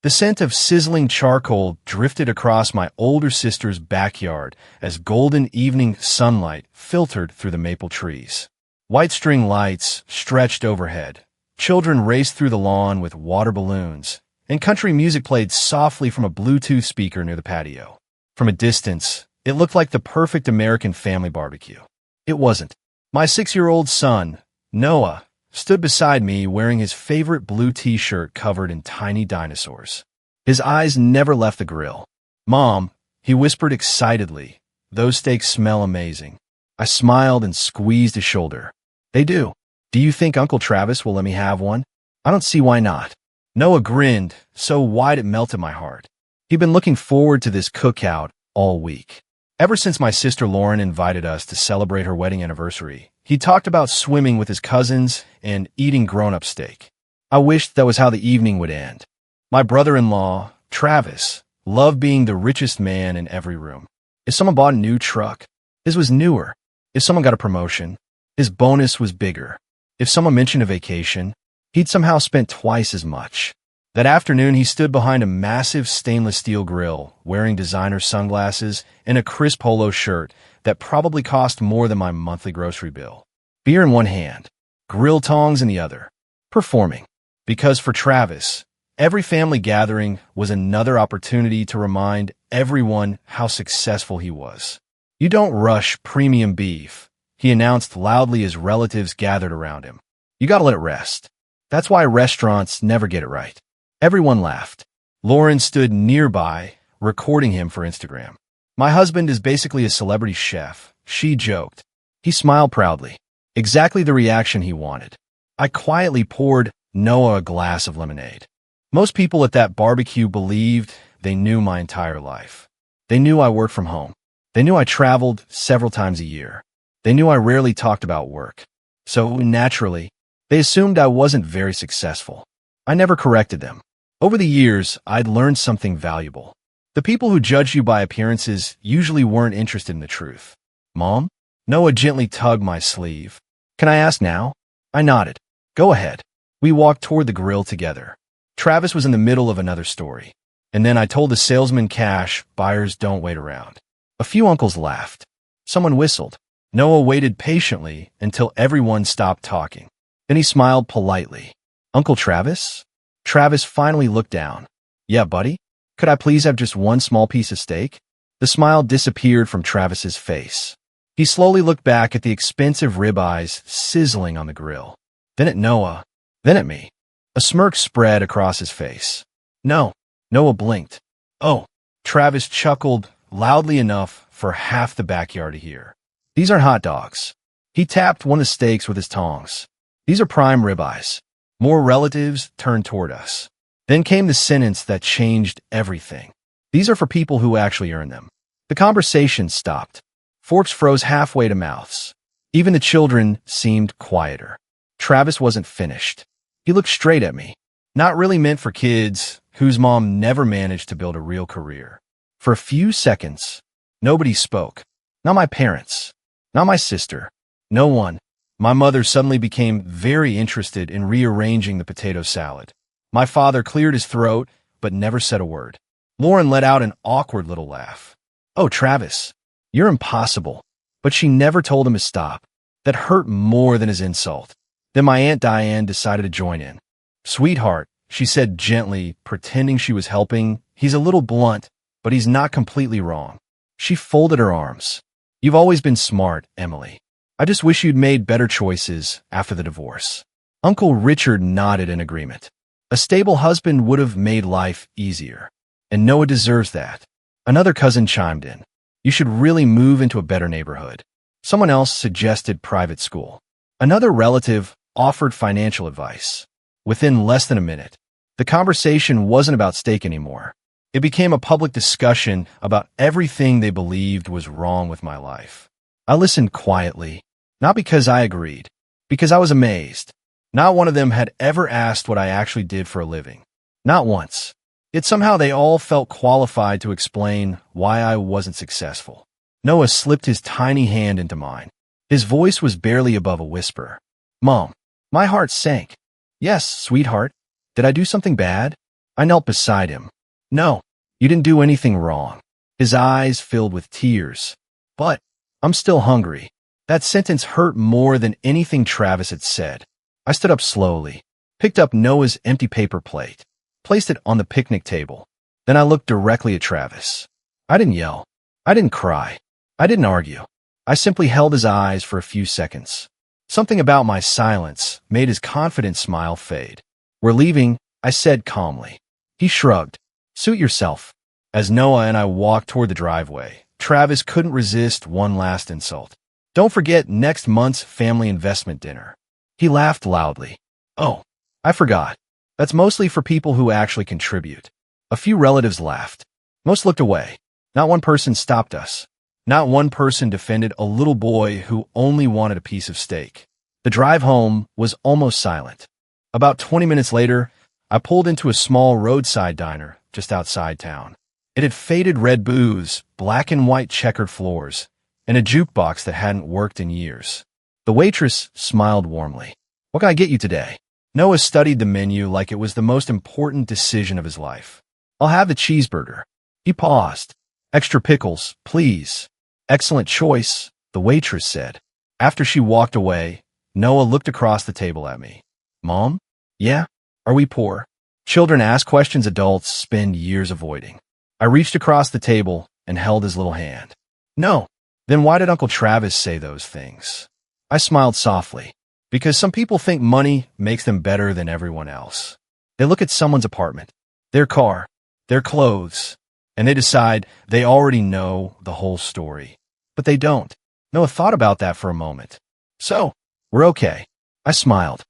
The scent of sizzling charcoal drifted across my older sister's backyard as golden evening sunlight filtered through the maple trees. White string lights stretched overhead. Children raced through the lawn with water balloons, and country music played softly from a Bluetooth speaker near the patio. From a distance, it looked like the perfect American family barbecue. It wasn't. My 6-year-old son, Noah, stood beside me wearing his favorite blue t-shirt covered in tiny dinosaurs. His eyes never left the grill. "Mom," he whispered excitedly, "those steaks smell amazing." I smiled and squeezed his shoulder. "They do. Do you think Uncle Travis will let me have one?" "I don't see why not." Noah grinned, so wide it melted my heart. He'd been looking forward to this cookout all week. Ever since my sister Lauren invited us to celebrate her wedding anniversary, he talked about swimming with his cousins and eating grown-up steak. I wished that was how the evening would end. My brother-in-law, Travis, loved being the richest man in every room. If someone bought a new truck, his was newer. If someone got a promotion, his bonus was bigger. If someone mentioned a vacation, he'd somehow spent twice as much. That afternoon, he stood behind a massive stainless steel grill, wearing designer sunglasses and a crisp polo shirt that probably cost more than my monthly grocery bill. Beer in one hand, grill tongs in the other. Performing. Because for Travis, every family gathering was another opportunity to remind everyone how successful he was. "You don't rush premium beef," he announced loudly as relatives gathered around him. "You gotta let it rest. That's why restaurants never get it right." Everyone laughed. Lauren stood nearby, recording him for Instagram. "My husband is basically a celebrity chef," she joked. He smiled proudly. Exactly the reaction he wanted. I quietly poured Noah a glass of lemonade. Most people at that barbecue believed they knew my entire life. They knew I worked from home. They knew I traveled several times a year. They knew I rarely talked about work. So, naturally, they assumed I wasn't very successful. I never corrected them. Over the years, I'd learned something valuable. The people who judge you by appearances usually weren't interested in the truth. "Mom?" Noah gently tugged my sleeve. "Can I ask now?" I nodded. "Go ahead." We walked toward the grill together. Travis was in the middle of another story. And then I told the salesman Cash, buyers don't wait around. A few uncles laughed. Someone whistled. Noah waited patiently until everyone stopped talking. Then he smiled politely. "Uncle Travis?" Travis finally looked down. "Yeah, buddy? Could I please have just one small piece of steak?" The smile disappeared from Travis's face. He slowly looked back at the expensive ribeyes sizzling on the grill. Then at Noah. Then at me. A smirk spread across his face. "No." Noah blinked. "Oh." Travis chuckled loudly enough for half the backyard to hear. "These aren't hot dogs." He tapped one of the steaks with his tongs. "These are prime ribeyes." More relatives turned toward us. Then came the sentence that changed everything. "These are for people who actually earn them." The conversation stopped. Forks froze halfway to mouths. Even the children seemed quieter. Travis wasn't finished. He looked straight at me. Not really meant for kids whose mom never managed to build a real career. For a few seconds, nobody spoke. Not my parents. Not my sister. No one. My mother suddenly became very interested in rearranging the potato salad. My father cleared his throat, but never said a word. Lauren let out an awkward little laugh. "Oh, Travis, you're impossible." But she never told him to stop. That hurt more than his insult. Then my Aunt Diane decided to join in. "Sweetheart," she said gently, pretending she was helping, "he's a little blunt, but he's not completely wrong." She folded her arms. "You've always been smart, Emily. I just wish you'd made better choices after the divorce." Uncle Richard nodded in agreement. "A stable husband would have made life easier. And Noah deserves that." Another cousin chimed in. "You should really move into a better neighborhood." Someone else suggested private school. Another relative offered financial advice. Within less than a minute, the conversation wasn't about steak anymore. It became a public discussion about everything they believed was wrong with my life. I listened quietly, not because I agreed, because I was amazed. Not one of them had ever asked what I actually did for a living. Not once. Yet somehow they all felt qualified to explain why I wasn't successful. Noah slipped his tiny hand into mine. His voice was barely above a whisper. "Mom." My heart sank. "Yes, sweetheart. Did I do something bad?" I knelt beside him. No, you didn't do anything wrong. His eyes filled with tears. But I'm still hungry. That sentence hurt more than anything Travis had said. I stood up slowly, picked up Noah's empty paper plate, placed it on the picnic table. Then I looked directly at Travis. I didn't yell. I didn't cry. I didn't argue. I simply held his eyes for a few seconds. Something about my silence made his confident smile fade. We're leaving, I said calmly. He shrugged. Suit yourself. As Noah and I walked toward the driveway, Travis couldn't resist one last insult. Don't forget next month's family investment dinner. He laughed loudly. Oh, I forgot. That's mostly for people who actually contribute. A few relatives laughed. Most looked away. Not one person stopped us. Not one person defended a little boy who only wanted a piece of steak. The drive home was almost silent. About 20 minutes later, I pulled into a small roadside diner just outside town. It had faded red booths, black and white checkered floors, and a jukebox that hadn't worked in years. The waitress smiled warmly. What can I get you today? Noah studied the menu like it was the most important decision of his life. I'll have the cheeseburger. He paused. Extra pickles, please. Excellent choice, the waitress said. After she walked away, Noah looked across the table at me. Mom? Yeah? Are we poor? Children ask questions adults spend years avoiding. I reached across the table and held his little hand. No. Then why did Uncle Travis say those things? I smiled softly. Because some people think money makes them better than everyone else. They look at someone's apartment, their car, their clothes, and they decide they already know the whole story. But they don't. Noah thought about that for a moment. So, we're okay. I smiled.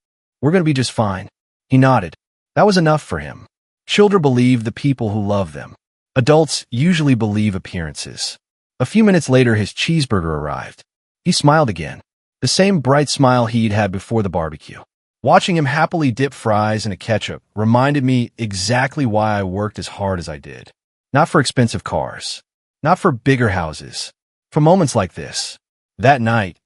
We're going to be just fine. He nodded. That was enough for him. Children believe the people who love them. Adults usually believe appearances. A few minutes later, his cheeseburger arrived. He smiled again. The same bright smile he'd had before the barbecue. Watching him happily dip fries in a ketchup reminded me exactly why I worked as hard as I did. Not for expensive cars. Not for bigger houses. For moments like this. That night,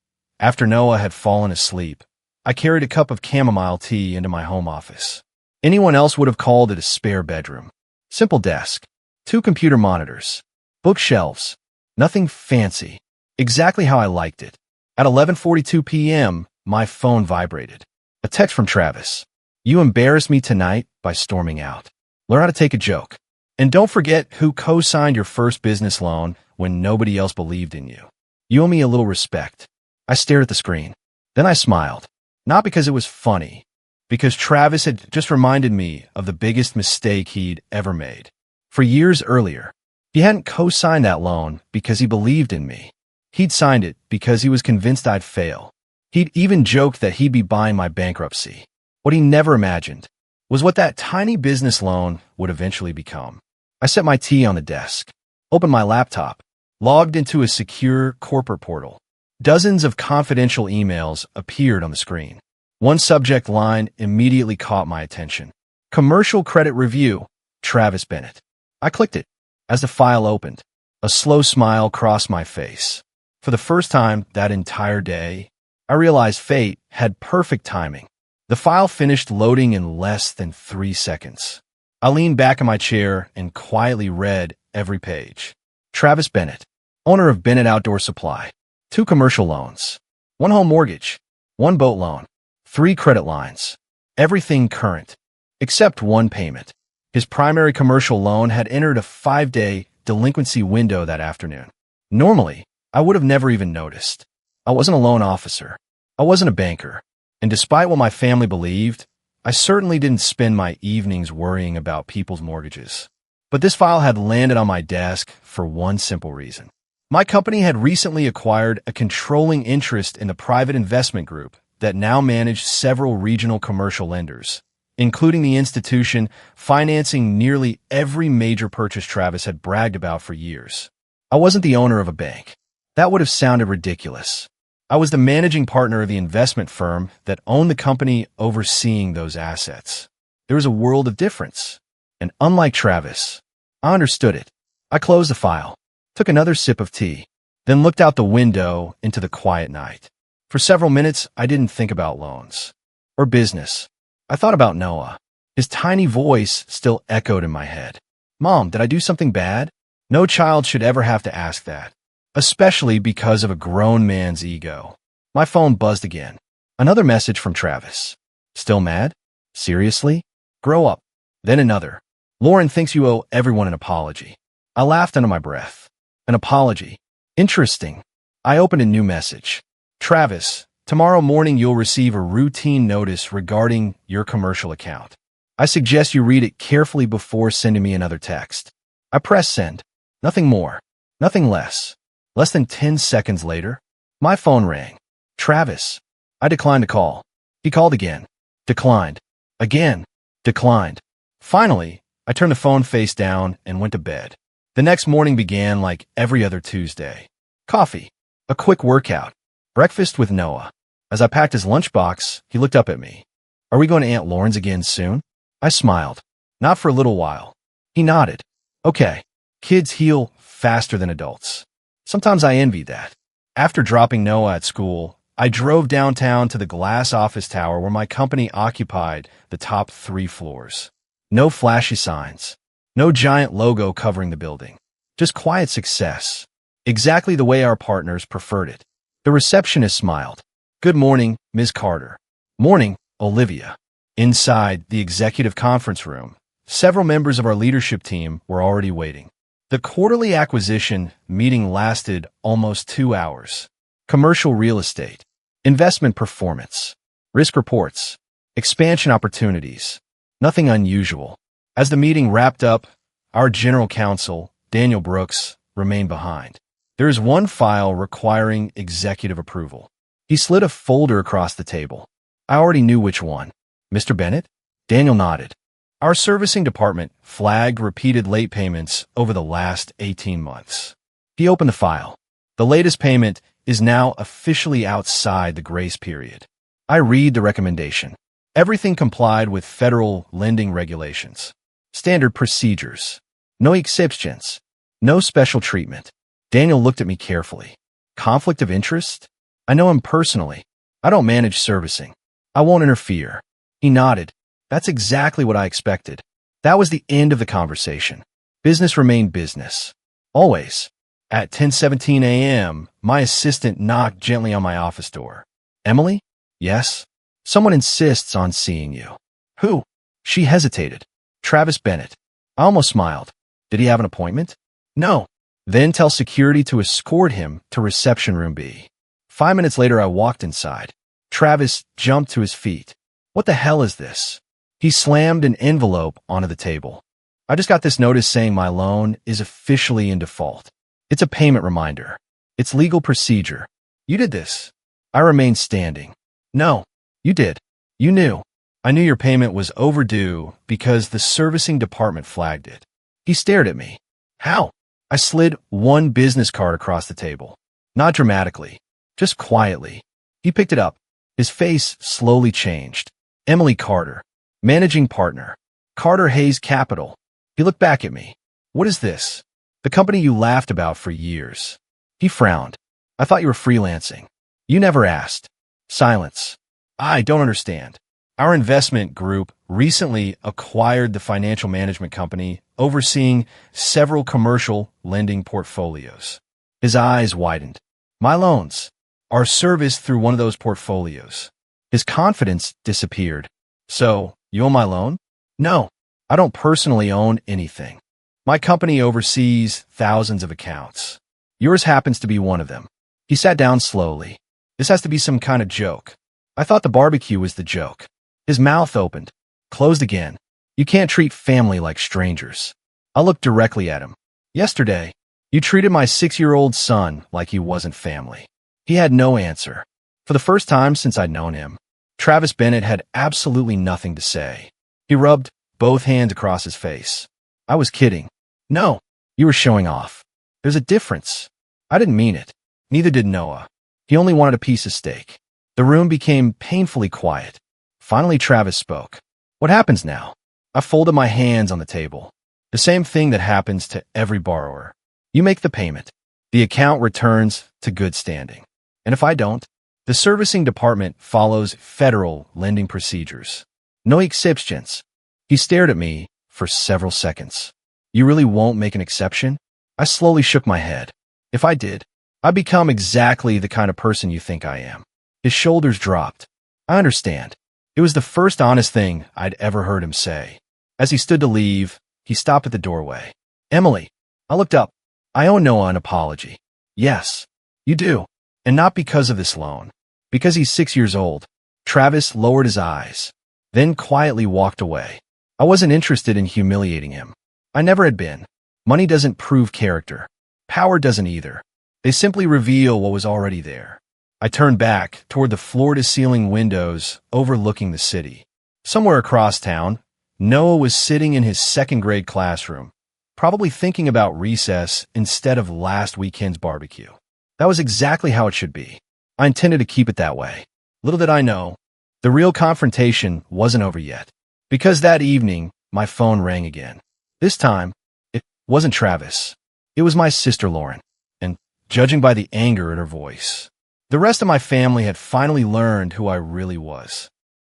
after Noah had fallen asleep, I carried a cup of chamomile tea into my home office. Anyone else would have called it a spare bedroom. Simple desk. 2 computer monitors. Bookshelves. Nothing fancy. Exactly how I liked it. At 11:42 p.m., my phone vibrated. A text from Travis. You embarrassed me tonight by storming out. Learn how to take a joke. And don't forget who co-signed your first business loan when nobody else believed in you. You owe me a little respect. I stared at the screen. Then I smiled. Not because it was funny. Because Travis had just reminded me of the biggest mistake he'd ever made. For years earlier, he hadn't co-signed that loan because he believed in me. He'd signed it because he was convinced I'd fail. He'd even joked that he'd be buying my bankruptcy. What he never imagined was what that tiny business loan would eventually become. I set my tea on the desk, opened my laptop, logged into a secure corporate portal. Dozens of confidential emails appeared on the screen. One subject line immediately caught my attention. Commercial credit review, Travis Bennett. I clicked it. As the file opened, a slow smile crossed my face. For the first time that entire day, I realized fate had perfect timing. The file finished loading in less than 3 seconds. I leaned back in my chair and quietly read every page. Travis Bennett, owner of Bennett Outdoor Supply. 2 commercial loans. 1 home mortgage. 1 boat loan. 3 credit lines. Everything current. Except 1 payment. His primary commercial loan had entered a 5-day delinquency window that afternoon. Normally, I would have never even noticed. I wasn't a loan officer. I wasn't a banker. And despite what my family believed, I certainly didn't spend my evenings worrying about people's mortgages. But this file had landed on my desk for one simple reason. My company had recently acquired a controlling interest in the private investment group that now managed several regional commercial lenders, including the institution financing nearly every major purchase Travis had bragged about for years. I wasn't the owner of a bank. That would have sounded ridiculous. I was the managing partner of the investment firm that owned the company overseeing those assets. There was a world of difference. And unlike Travis, I understood it. I closed the file, took another sip of tea, then looked out the window into the quiet night. For several minutes, I didn't think about loans or business. I thought about Noah. His tiny voice still echoed in my head. Mom, did I do something bad? No child should ever have to ask that, especially because of a grown man's ego. My phone buzzed again. Another message from Travis. Still mad? Seriously? Grow up. Then another. Lauren thinks you owe everyone an apology. I laughed under my breath. An apology. Interesting. I opened a new message. Travis, tomorrow morning you'll receive a routine notice regarding your commercial account. I suggest you read it carefully before sending me another text. I pressed send. Nothing more. Nothing less. Less than 10 seconds later, my phone rang. Travis. I declined to call. He called again. Declined. Again. Declined. Finally, I turned the phone face down and went to bed. The next morning began like every other Tuesday. Coffee. A quick workout. Breakfast with Noah. As I packed his lunchbox, he looked up at me. Are we going to Aunt Lauren's again soon? I smiled. Not for a little while. He nodded. Okay. Kids heal faster than adults. Sometimes I envy that. After dropping Noah at school, I drove downtown to the glass office tower where my company occupied the top 3 floors. No flashy signs. No giant logo covering the building. Just quiet success. Exactly the way our partners preferred it. The receptionist smiled. Good morning, Ms. Carter. Morning, Olivia. Inside the executive conference room, several members of our leadership team were already waiting. The quarterly acquisition meeting lasted almost 2 hours. Commercial real estate, investment performance, risk reports, expansion opportunities. Nothing unusual. As the meeting wrapped up, our general counsel, Daniel Brooks, remained behind. There is one file requiring executive approval. He slid a folder across the table. I already knew which one. Mr. Bennett? Daniel nodded. Our servicing department flagged repeated late payments over the last 18 months. He opened the file. The latest payment is now officially outside the grace period. I read the recommendation. Everything complied with federal lending regulations. Standard procedures. No exceptions. No special treatment. Daniel looked at me carefully. Conflict of interest? I know him personally. I don't manage servicing. I won't interfere. He nodded. That's exactly what I expected. That was the end of the conversation. Business remained business. Always. At 10:17 a.m., my assistant knocked gently on my office door. Emily? Yes? Someone insists on seeing you. Who? She hesitated. Travis Bennett. I almost smiled. Did he have an appointment? No. Then tell security to escort him to reception room B. 5 minutes later, I walked inside. Travis jumped to his feet. What the hell is this? He slammed an envelope onto the table. I just got this notice saying my loan is officially in default. It's a payment reminder. It's legal procedure. You did this. I remained standing. No, you did. You knew. I knew your payment was overdue because the servicing department flagged it. He stared at me. How? I slid one business card across the table. Not dramatically, just quietly. He picked it up. His face slowly changed. Emily Carter, managing partner. Carter Hayes Capital. He looked back at me. What is this? The company you laughed about for years. He frowned. I thought you were freelancing. You never asked. Silence. I don't understand. Our investment group recently acquired the financial management company overseeing several commercial lending portfolios. His eyes widened. My loans are serviced through one of those portfolios. His confidence disappeared. So, you own my loan? No, I don't personally own anything. My company oversees thousands of accounts. Yours happens to be one of them. He sat down slowly. This has to be some kind of joke. I thought the barbecue was the joke. His mouth opened, closed again. You can't treat family like strangers. I looked directly at him. Yesterday, you treated my 6-year-old son like he wasn't family. He had no answer. For the first time since I'd known him, Travis Bennett had absolutely nothing to say. He rubbed both hands across his face. I was kidding. No, you were showing off. There's a difference. I didn't mean it. Neither did Noah. He only wanted a piece of steak. The room became painfully quiet. Finally, Travis spoke. What happens now? I folded my hands on the table. The same thing that happens to every borrower. You make the payment. The account returns to good standing. And if I don't, the servicing department follows federal lending procedures. No exceptions. He stared at me for several seconds. You really won't make an exception? I slowly shook my head. If I did, I'd become exactly the kind of person you think I am. His shoulders dropped. I understand. It was the first honest thing I'd ever heard him say. As he stood to leave, he stopped at the doorway. Emily. I looked up. I owe Noah an apology. Yes, you do. And not because of this loan. Because he's 6 years old. Travis lowered his eyes, then quietly walked away. I wasn't interested in humiliating him. I never had been. Money doesn't prove character. Power doesn't either. They simply reveal what was already there. I turned back toward the floor-to-ceiling windows overlooking the city. Somewhere across town, Noah was sitting in his second-grade classroom, probably thinking about recess instead of last weekend's barbecue. That was exactly how it should be. I intended to keep it that way. Little did I know, the real confrontation wasn't over yet. Because that evening, my phone rang again. This time, it wasn't Travis. It was my sister Lauren, and judging by the anger in her voice, the rest of my family had finally learned who I really was.